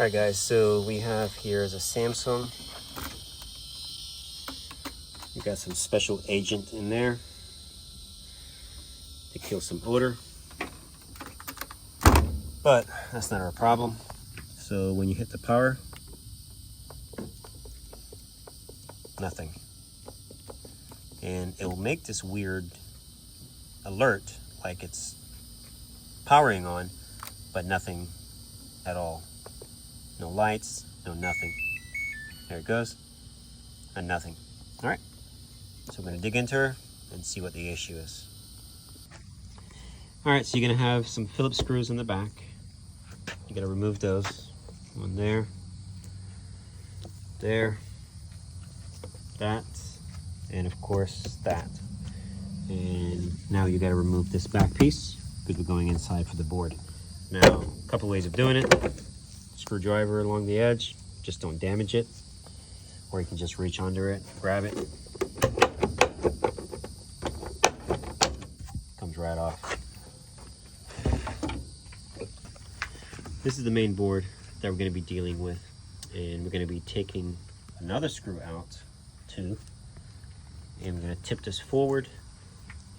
Alright guys, so we have here is a Samsung. We got some special agent in there to kill some odor. But that's not our problem. So when you hit the power, nothing. And it will make this weird alert like it's powering on, but nothing at all. No lights, no nothing. There it goes, and nothing. All right, so we're gonna dig into her and see what the issue is. All right, so you're gonna have some Phillips screws in the back. You gotta remove those. One there, there, that, and of course that. And now you gotta remove this back piece because we're going inside for the board. Now, a couple ways of doing it. Screwdriver along the edge, just don't damage it. Or you can just reach under it, grab it. Comes right off. This is the main board that we're going to be dealing with. And we're going to be taking another screw out too. And we're going to tip this forward.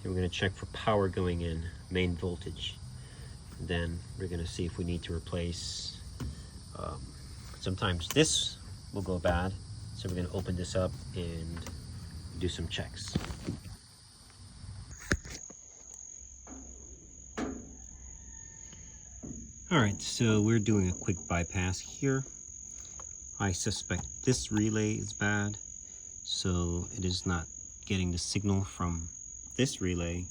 And we're going to check for power going in, main voltage. Then we're going to see if we need to replace. Sometimes this will go bad, so we're going to open this up and do some checks. Alright, so we're doing a quick bypass here. I suspect this relay is bad, so it is not getting the signal from this relay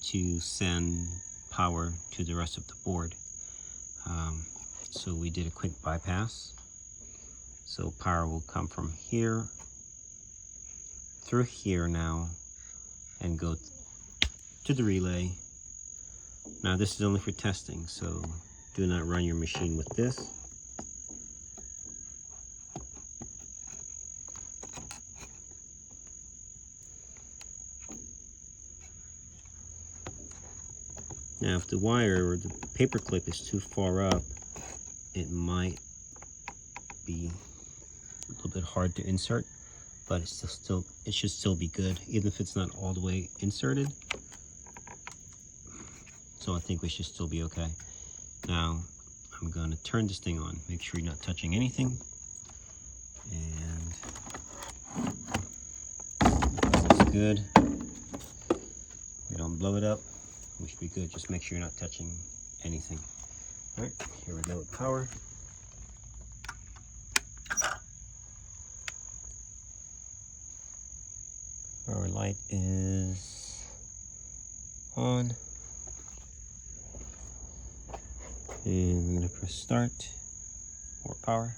to send power to the rest of the board. So we did a quick bypass. So power will come from here through here now and go to the relay. Now this is only for testing, so do not run your machine with this. Now if the wire or the paper clip is too far up, it might be a little bit hard to insert, but it should still be good, even if it's not all the way inserted. So I think we should still be okay. Now I'm going to turn this thing on. Make sure you're not touching anything, and it's good. We don't blow it up. We should be good. Just make sure you're not touching anything. All right, here we go with power. Our light is on. And we're going to press start. More power.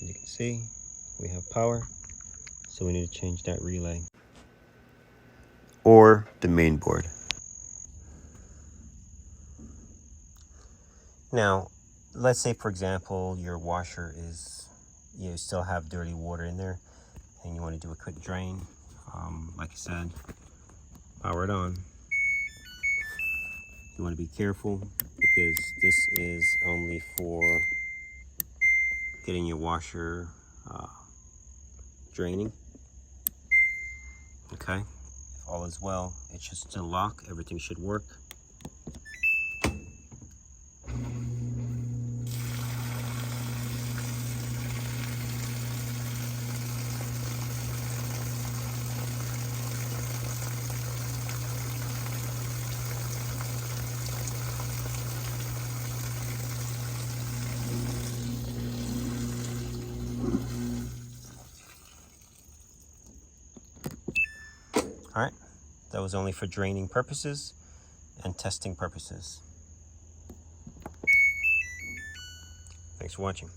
As you can see, we have power. So we need to change that relay. Or the main board. Now, let's say for example, your washer is, you still have dirty water in there and you want to do a quick drain. Like I said, power it on. You want to be careful because this is only for getting your washer draining. Okay, if all is well, it should still lock, everything should work. All right, that was only for draining purposes and testing purposes. Thanks for watching.